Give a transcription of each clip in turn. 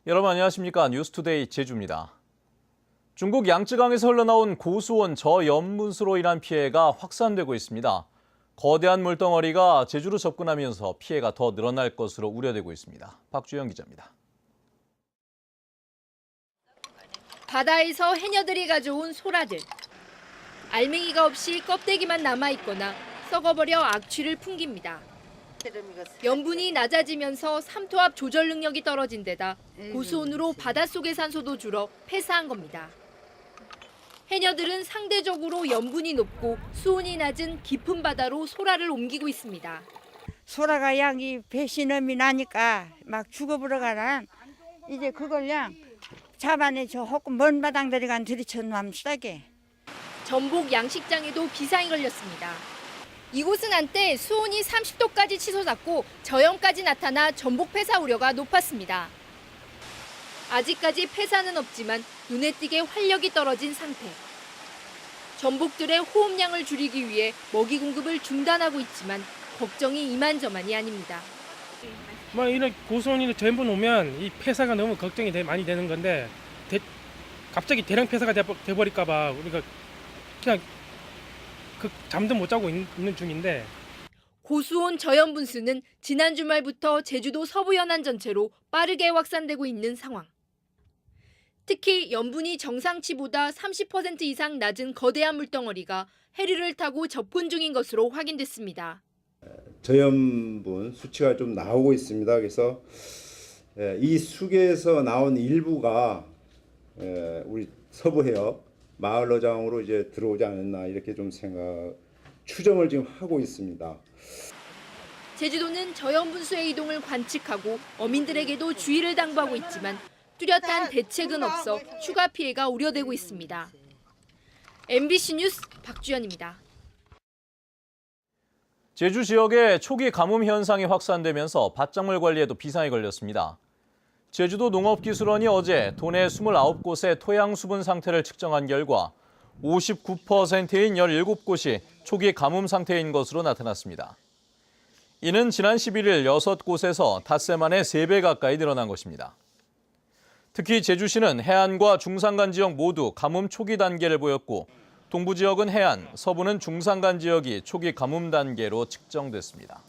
여러분 안녕하십니까? 뉴스투데이 제주입니다. 중국 양쯔강에서 흘러나온 고수온 저염분수로 인한 피해가 확산되고 있습니다. 거대한 물덩어리가 제주로 접근하면서 피해가 더 늘어날 것으로 우려되고 있습니다. 박주영 기자입니다. 바다에서 해녀들이 가져온 소라들. 알맹이가 없이 껍데기만 남아있거나 썩어버려 악취를 풍깁니다. 염분이 낮아지면서 삼투압 조절 능력이 떨어진 데다 고수온으로 바닷속의 산소도 줄어 폐사한 겁니다. 해녀들은 상대적으로 염분이 높고 수온이 낮은 깊은 바다로 소라를 옮기고 있습니다. 소라가 양이 배신음이 나니까 막 죽어버려가라. 이제 그걸 양 잡아내 저 혹은 먼 바당들이 간 들이쳐놓으면 싸게. 전복 양식장에도 비상이 걸렸습니다. 이곳은 한때 수온이 30도까지 치솟았고 저염까지 나타나 전복 폐사 우려가 높았습니다. 아직까지 폐사는 없지만 눈에 띄게 활력이 떨어진 상태. 전복들의 호흡량을 줄이기 위해 먹이 공급을 중단하고 있지만 걱정이 이만저만이 아닙니다. 이런 고수온이 전부 오면 이 폐사가 너무 걱정이 많이 되는 건데 갑자기 대량 폐사가 돼버릴까 봐 우리가 그냥 잠도 못 자고 있는 중인데. 고수온 저염분수는 지난 주말부터 제주도 서부 연안 전체로 빠르게 확산되고 있는 상황. 특히 염분이 정상치보다 30% 이상 낮은 거대한 물덩어리가 해류를 타고 접근 중인 것으로 확인됐습니다. 저염분 수치가 좀 나오고 있습니다. 그래서 이 수계에서 나온 일부가 우리 서부해역 마을로장으로 이제 들어오지 않았나 이렇게 좀 추정을 지금 하고 있습니다. 제주도는 저염분수의 이동을 관측하고 어민들에게도 주의를 당부하고 있지만 뚜렷한 대책은 없어 추가 피해가 우려되고 있습니다. MBC 뉴스 박주연입니다. 제주 지역에 초기 가뭄 현상이 확산되면서 밭작물 관리에도 비상이 걸렸습니다. 제주도 농업기술원이 어제 도내 29곳의 토양 수분 상태를 측정한 결과 59%인 17곳이 초기 가뭄 상태인 것으로 나타났습니다. 이는 지난 11일 6곳에서 닷새 만에 3배 가까이 늘어난 것입니다. 특히 제주시는 해안과 중산간 지역 모두 가뭄 초기 단계를 보였고 동부 지역은 해안, 서부는 중산간 지역이 초기 가뭄 단계로 측정됐습니다.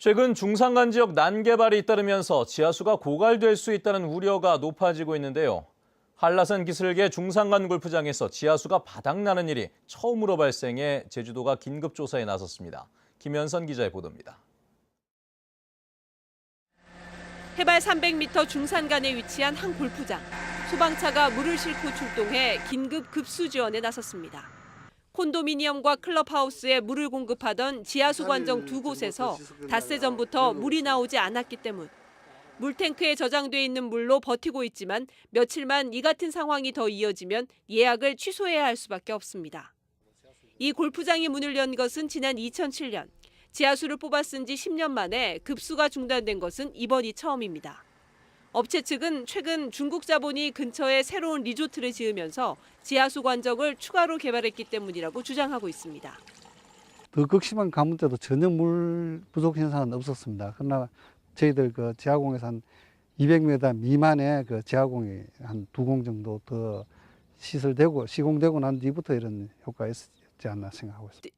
최근 중산간 지역 난개발이 잇따르면서 지하수가 고갈될 수 있다는 우려가 높아지고 있는데요. 한라산 기슭의 중산간 골프장에서 지하수가 바닥나는 일이 처음으로 발생해 제주도가 긴급조사에 나섰습니다. 김현선 기자의 보도입니다. 해발 300m 중산간에 위치한 한 골프장. 소방차가 물을 싣고 출동해 긴급 급수 지원에 나섰습니다. 콘도미니엄과 클럽하우스에 물을 공급하던 지하수 관정 2곳에서 닷새 전부터 물이 나오지 않았기 때문. 물탱크에 저장돼 있는 물로 버티고 있지만 며칠만 이 같은 상황이 더 이어지면 예약을 취소해야 할 수밖에 없습니다. 이 골프장이 문을 연 것은 지난 2007년. 지하수를 뽑아 쓴 지 10년 만에 급수가 중단된 것은 이번이 처음입니다. 업체 측은 최근 중국 자본이 근처에 새로운 리조트를 지으면서 지하수 관정을 추가로 개발했기 때문이라고 주장하고 있습니다. 더 극심한 가뭄 때도 전혀 물 부족 현상은 없었습니다. 그러나 저희들 지하공에서 한 200m 미만의 지하공이 한 2공 정도 더 시공되고 난 뒤부터 이런 효과가 있지 않나 생각하고 있습니다.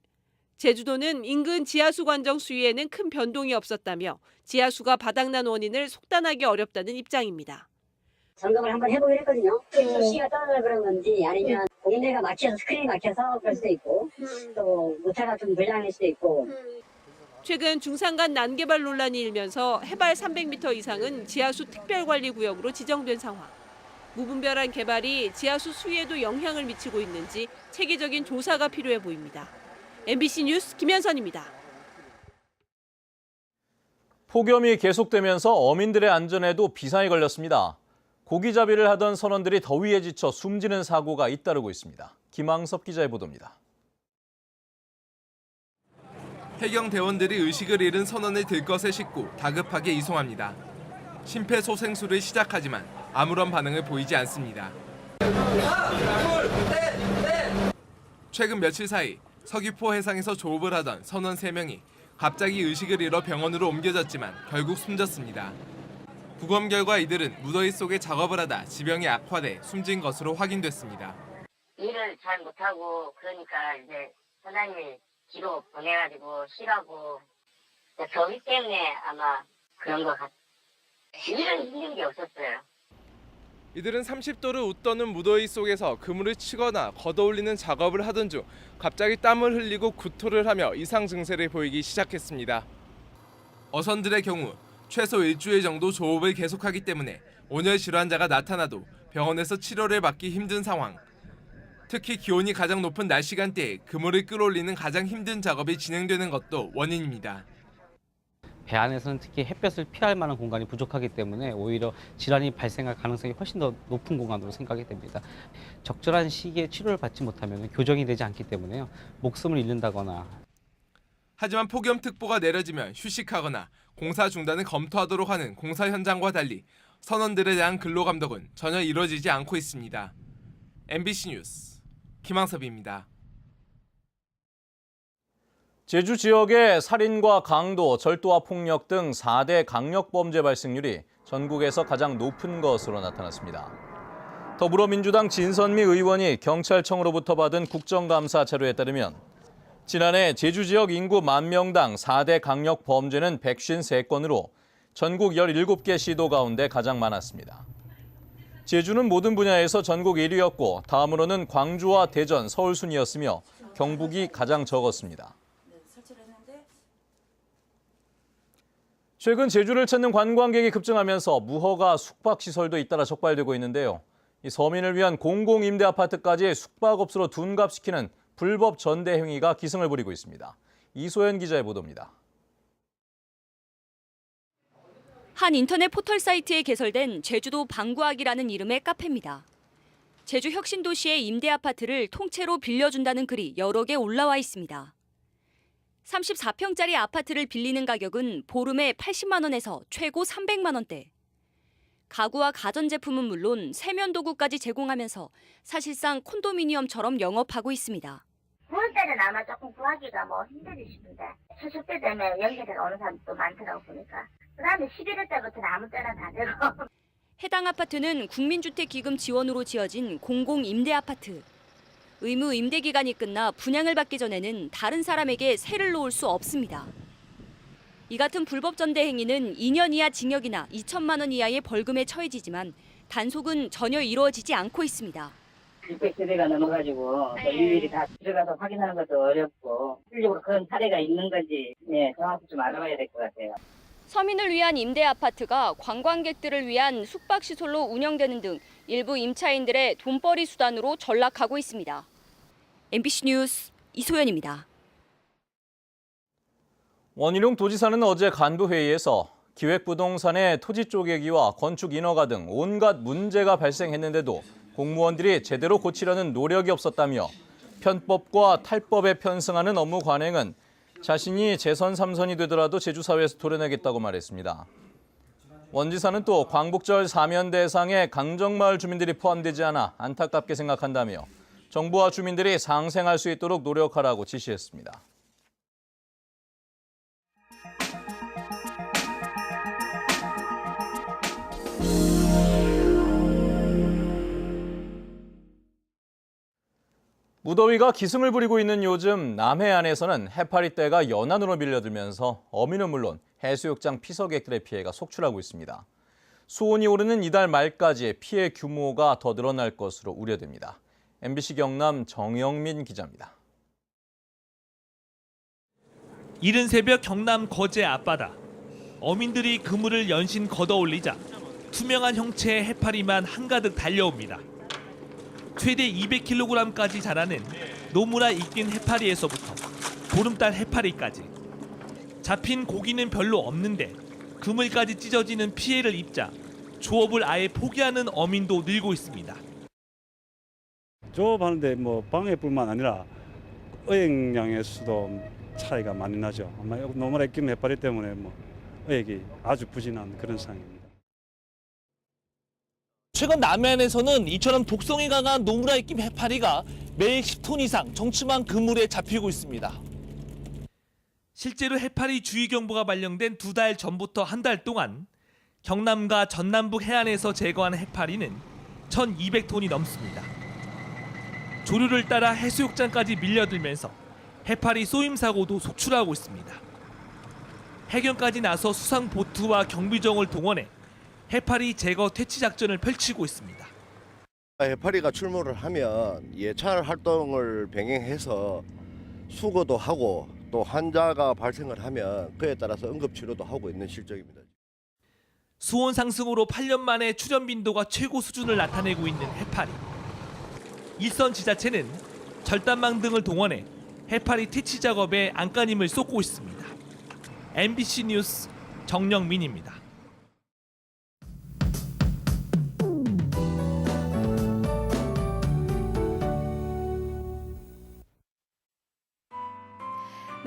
제주도는 인근 지하수 관정 수위에는 큰 변동이 없었다며 지하수가 바닥난 원인을 속단하기 어렵다는 입장입니다. 점검을 한번 해보기로 했거든요. 수위가 떨어져 그런 건지 아니면 공인대가 막혀서 스크린이 막혀서 그럴 수도 있고 또 모터가 좀 불량일 수도 있고. 최근 중산간 난개발 논란이 일면서 해발 300m 이상은 지하수 특별관리구역으로 지정된 상황. 무분별한 개발이 지하수 수위에도 영향을 미치고 있는지 체계적인 조사가 필요해 보입니다. MBC 뉴스 김현선입니다. 폭염이 계속되면서 어민들의 안전에도 비상이 걸렸습니다. 고기잡이를 하던 선원들이 더위에 지쳐 숨지는 사고가 잇따르고 있습니다. 김항섭 기자의 보도입니다. 해경 대원들이 의식을 잃은 선원을 들것에 싣고 다급하게 이송합니다. 심폐소생술을 시작하지만 아무런 반응을 보이지 않습니다. 최근 며칠 사이 서귀포 해상에서 조업을 하던 선원 3명이 갑자기 의식을 잃어 병원으로 옮겨졌지만 결국 숨졌습니다. 부검 결과 이들은 무더위 속에 작업을 하다 지병이 악화돼 숨진 것으로 확인됐습니다. 일을 잘 못하고 그러니까 이제 사장님이 뒤로 보내가지고 쉬라고 더위 때문에 아마 그런 것 같아요. 일은 힘든 게 없었어요. 이들은 30도를 웃도는 무더위 속에서 그물을 치거나 걷어올리는 작업을 하던 중 갑자기 땀을 흘리고 구토를 하며 이상 증세를 보이기 시작했습니다. 어선들의 경우 최소 일주일 정도 조업을 계속하기 때문에 온열 질환자가 나타나도 병원에서 치료를 받기 힘든 상황. 특히 기온이 가장 높은 낮 시간대에 그물을 끌어올리는 가장 힘든 작업이 진행되는 것도 원인입니다. 배 안에서는 특히 햇볕을 피할 만한 공간이 부족하기 때문에 오히려 질환이 발생할 가능성이 훨씬 더 높은 공간으로 생각이 됩니다. 적절한 시기에 치료를 받지 못하면 교정이 되지 않기 때문에요. 목숨을 잃는다거나. 하지만 폭염특보가 내려지면 휴식하거나 공사 중단을 검토하도록 하는 공사 현장과 달리 선원들에 대한 근로감독은 전혀 이루어지지 않고 있습니다. MBC 뉴스 김항섭입니다. 제주 지역의 살인과 강도, 절도와 폭력 등 4대 강력범죄 발생률이 전국에서 가장 높은 것으로 나타났습니다. 더불어민주당 진선미 의원이 경찰청으로부터 받은 국정감사 자료에 따르면 지난해 제주 지역 인구 10,000명당 4대 강력범죄는 153건으로 전국 17개 시도 가운데 가장 많았습니다. 제주는 모든 분야에서 전국 1위였고 다음으로는 광주와 대전, 서울 순이었으며 경북이 가장 적었습니다. 최근 제주를 찾는 관광객이 급증하면서 무허가 숙박시설도 잇따라 적발되고 있는데요. 이 서민을 위한 공공임대 아파트까지 숙박업소로 둔갑시키는 불법 전대 행위가 기승을 부리고 있습니다. 이소연 기자의 보도입니다. 한 인터넷 포털 사이트에 개설된 제주도 방구학이라는 이름의 카페입니다. 제주 혁신도시의 임대 아파트를 통째로 빌려준다는 글이 여러 개 올라와 있습니다. 34평짜리 아파트를 빌리는 가격은 보름에 80만 원에서 최고 300만 원대. 가구와 가전제품은 물론 세면도구까지 제공하면서 사실상 콘도미니엄처럼 영업하고 있습니다. 9월달은 아마 조금 구하기가 힘들지 싶은데 추석 때 되면 연계돼서 오는 사람도 많더라고 보니까. 그다음에 11월 때부터는 아무 때나 다 되고. 해당 아파트는 국민주택기금 지원으로 지어진 공공임대 아파트. 의무 임대 기간이 끝나 분양을 받기 전에는 다른 사람에게 세를 놓을 수 없습니다. 이 같은 불법 전대 행위는 2년 이하 징역이나 2천만 원 이하의 벌금에 처해지지만 단속은 전혀 이루어지지 않고 있습니다. 600세대가 넘어가지고 일일이 다 들어가서 확인하는 것도 어렵고 실질적으로 그런 사례가 있는 건지 정확히 좀 알아봐야 될 것 같아요. 서민을 위한 임대 아파트가 관광객들을 위한 숙박시설로 운영되는 등 일부 임차인들의 돈벌이 수단으로 전락하고 있습니다. MBC 뉴스 이소연입니다. 원희룡 도지사는 어제 간부회의에서 기획부동산의 토지 쪼개기와 건축 인허가 등 온갖 문제가 발생했는데도 공무원들이 제대로 고치려는 노력이 없었다며 편법과 탈법에 편승하는 업무 관행은 자신이 재선 3선이 되더라도 제주사회에서 도려내겠다고 말했습니다. 원 지사는 또 광복절 사면 대상에 강정마을 주민들이 포함되지 않아 안타깝게 생각한다며 정부와 주민들이 상생할 수 있도록 노력하라고 지시했습니다. 무더위가 기승을 부리고 있는 요즘 남해안에서는 해파리떼가 연안으로 밀려들면서 어민은 물론 해수욕장 피서객들의 피해가 속출하고 있습니다. 수온이 오르는 이달 말까지 피해 규모가 더 늘어날 것으로 우려됩니다. MBC 경남 정영민 기자입니다. 이른 새벽 경남 거제 앞바다. 어민들이 그물을 연신 걷어올리자 투명한 형체의 해파리만 한가득 달려옵니다. 최대 200kg까지 자라는 노무라 이낀 해파리에서부터 보름달 해파리까지. 잡힌 고기는 별로 없는데 그물까지 찢어지는 피해를 입자 조업을 아예 포기하는 어민도 늘고 있습니다. 조업하는데 방해뿐만 아니라 어획량에서도 차이가 많이 나죠. 아마 노무라 이낀 해파리 때문에 어획이 아주 부진한 그런 상황입니다. 최근 남해안에서는 이처럼 독성이 강한 노무라 이낀 해파리가 매일 10톤 이상 정침한 그물에 잡히고 있습니다. 실제로 해파리 주의경보가 발령된 2달 전부터 한 달 동안 경남과 전남북 해안에서 제거한 해파리는 1,200톤이 넘습니다. 조류를 따라 해수욕장까지 밀려들면서 해파리 쏘임 사고도 속출하고 있습니다. 해경까지 나서 수상 보트와 경비정을 동원해 해파리 제거 퇴치 작전을 펼치고 있습니다. 해파리가 출몰을 하면 예찰 활동을 병행해서 수거도 하고 또 환자가 발생을 하면 그에 따라서 응급치료도 하고 있는 실정입니다. 수온 상승으로 8년 만에 출현 빈도가 최고 수준을 나타내고 있는 해파리. 일선 지자체는 절단망 등을 동원해 해파리 퇴치 작업에 안간힘을 쏟고 있습니다. MBC 뉴스 정영민입니다.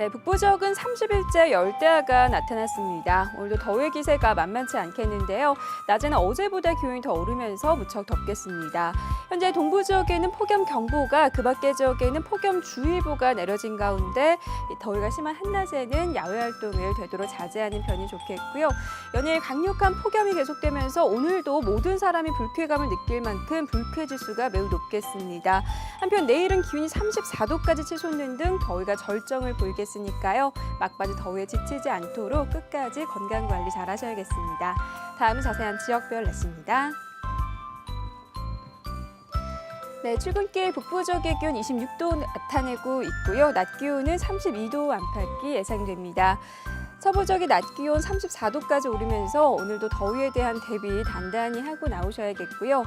네, 북부 지역은 30일째 열대야가 나타났습니다. 오늘도 더위 기세가 만만치 않겠는데요. 낮에는 어제보다 기온이 더 오르면서 무척 덥겠습니다. 현재 동부 지역에는 폭염경보가, 그 밖의 지역에는 폭염주의보가 내려진 가운데 더위가 심한 한낮에는 야외 활동을 되도록 자제하는 편이 좋겠고요. 연일 강력한 폭염이 계속되면서 오늘도 모든 사람이 불쾌감을 느낄 만큼 불쾌지수가 매우 높겠습니다. 한편 내일은 기온이 34도까지 치솟는 등 더위가 절정을 보이겠습니다. 으니까요. 막바지 더위에 지치지 않도록 끝까지 건강관리 잘 하셔야겠습니다. 다음은 자세한 지역별 날씨입니다. 네, 출근길 북부 지역의 기온 26도 나타내고 있고요. 낮 기온은 32도 안팎이 예상됩니다. 서부 지역의 낮 기온 34도까지 오르면서 오늘도 더위에 대한 대비 단단히 하고 나오셔야겠고요.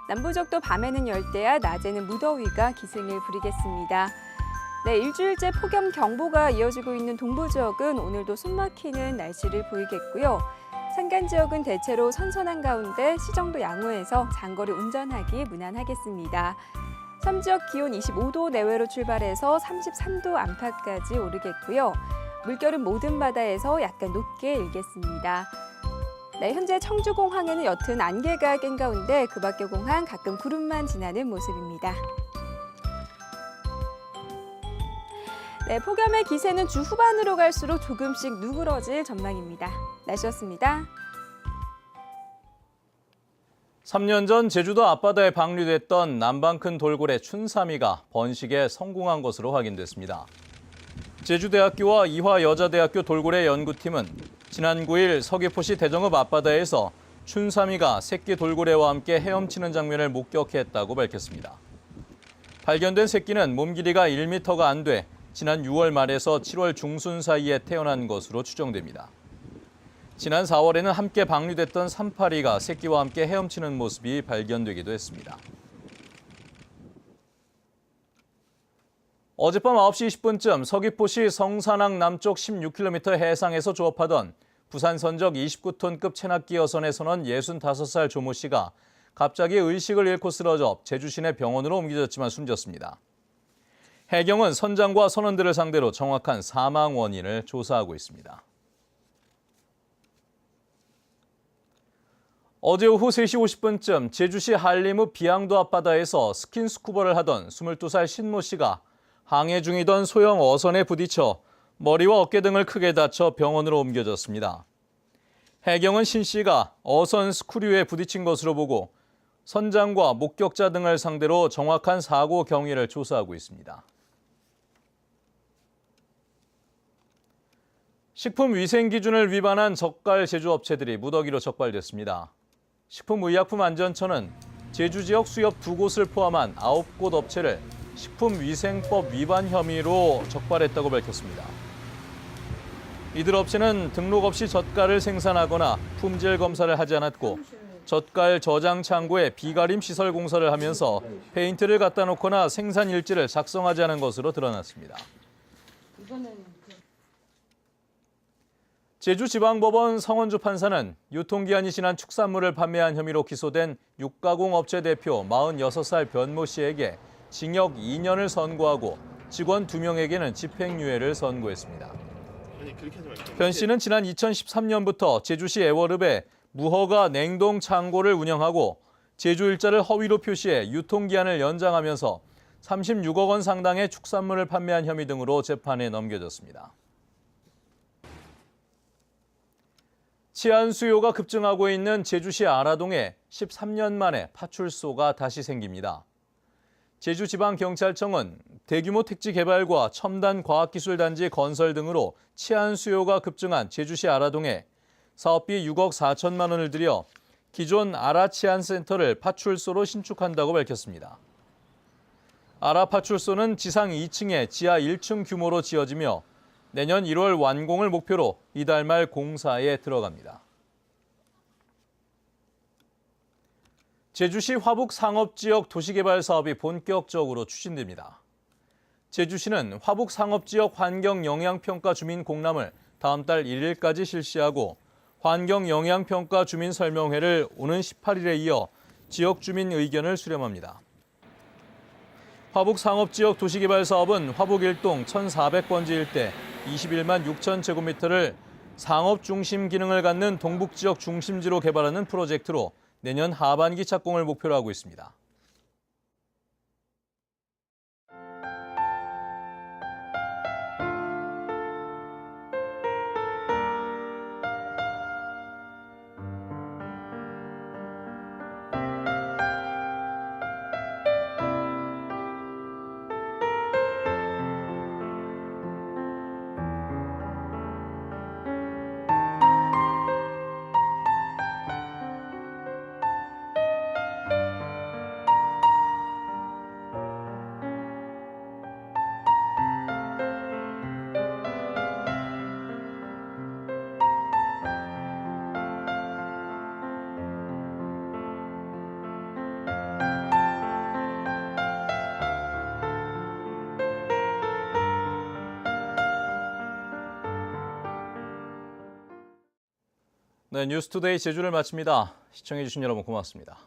남부 지역도 밤에는 열대야, 낮에는 무더위가 기승을 부리겠습니다. 네, 일주일째 폭염 경보가 이어지고 있는 동부 지역은 오늘도 숨막히는 날씨를 보이겠고요. 산간 지역은 대체로 선선한 가운데 시정도 양호해서 장거리 운전하기 무난하겠습니다. 섬 지역 기온 25도 내외로 출발해서 33도 안팎까지 오르겠고요. 물결은 모든 바다에서 약간 높게 일겠습니다. 네, 현재 청주공항에는 옅은 안개가 낀 가운데 그 밖의 공항 가끔 구름만 지나는 모습입니다. 네, 폭염의 기세는 주 후반으로 갈수록 조금씩 누그러질 전망입니다. 날씨였습니다. 3년 전 제주도 앞바다에 방류됐던 남방 큰 돌고래 춘삼이가 번식에 성공한 것으로 확인됐습니다. 제주대학교와 이화여자대학교 돌고래 연구팀은 지난 9일 서귀포시 대정읍 앞바다에서 춘삼이가 새끼 돌고래와 함께 헤엄치는 장면을 목격했다고 밝혔습니다. 발견된 새끼는 몸 길이가 1m가 안 돼 지난 6월 말에서 7월 중순 사이에 태어난 것으로 추정됩니다. 지난 4월에는 함께 방류됐던 3파리가 새끼와 함께 헤엄치는 모습이 발견되기도 했습니다. 어젯밤 9시 20분쯤 서귀포시 성산항 남쪽 16km 해상에서 조업하던 부산 선적 29톤급 체납기 여선의 선원 65살 조모 씨가 갑자기 의식을 잃고 쓰러져 제주 시내 병원으로 옮겨졌지만 숨졌습니다. 해경은 선장과 선원들을 상대로 정확한 사망 원인을 조사하고 있습니다. 어제 오후 3시 50분쯤 제주시 한림읍 비양도 앞바다에서 스킨스쿠버를 하던 22살 신모 씨가 항해 중이던 소형 어선에 부딪혀 머리와 어깨 등을 크게 다쳐 병원으로 옮겨졌습니다. 해경은 신 씨가 어선 스크류에 부딪힌 것으로 보고 선장과 목격자 등을 상대로 정확한 사고 경위를 조사하고 있습니다. 식품 위생 기준을 위반한 젓갈 제조업체들이 무더기로 적발됐습니다. 식품의약품안전처는 제주 지역 수협 2곳을 포함한 9곳 업체를 식품위생법 위반 혐의로 적발했다고 밝혔습니다. 이들 업체는 등록 없이 젓갈을 생산하거나 품질 검사를 하지 않았고 젓갈 저장 창고에 비가림 시설 공사를 하면서 페인트를 갖다 놓거나 생산 일지를 작성하지 않은 것으로 드러났습니다. 제주지방법원 성원주 판사는 유통기한이 지난 축산물을 판매한 혐의로 기소된 육가공 업체 대표 46살 변모 씨에게 징역 2년을 선고하고 직원 2명에게는 집행유예를 선고했습니다. 변 씨는 지난 2013년부터 제주시 애월읍에 무허가 냉동 창고를 운영하고 제조 일자를 허위로 표시해 유통기한을 연장하면서 36억 원 상당의 축산물을 판매한 혐의 등으로 재판에 넘겨졌습니다. 치안 수요가 급증하고 있는 제주시 아라동에 13년 만에 파출소가 다시 생깁니다. 제주지방경찰청은 대규모 택지 개발과 첨단 과학기술단지 건설 등으로 치안 수요가 급증한 제주시 아라동에 사업비 6억 4천만 원을 들여 기존 아라치안센터를 파출소로 신축한다고 밝혔습니다. 아라파출소는 지상 2층에 지하 1층 규모로 지어지며 내년 1월 완공을 목표로 이달 말 공사에 들어갑니다. 제주시 화북 상업지역 도시개발 사업이 본격적으로 추진됩니다. 제주시는 화북 상업지역 환경영향평가 주민 공람을 다음 달 1일까지 실시하고 환경영향평가 주민 설명회를 오는 18일에 이어 지역 주민 의견을 수렴합니다. 화북 상업지역 도시개발 사업은 화북 1동 1,400번지 일대 21만 6천 제곱미터를 상업 중심 기능을 갖는 동북지역 중심지로 개발하는 프로젝트로 내년 하반기 착공을 목표로 하고 있습니다. 네, 뉴스투데이 제주를 마칩니다. 시청해주신 여러분 고맙습니다.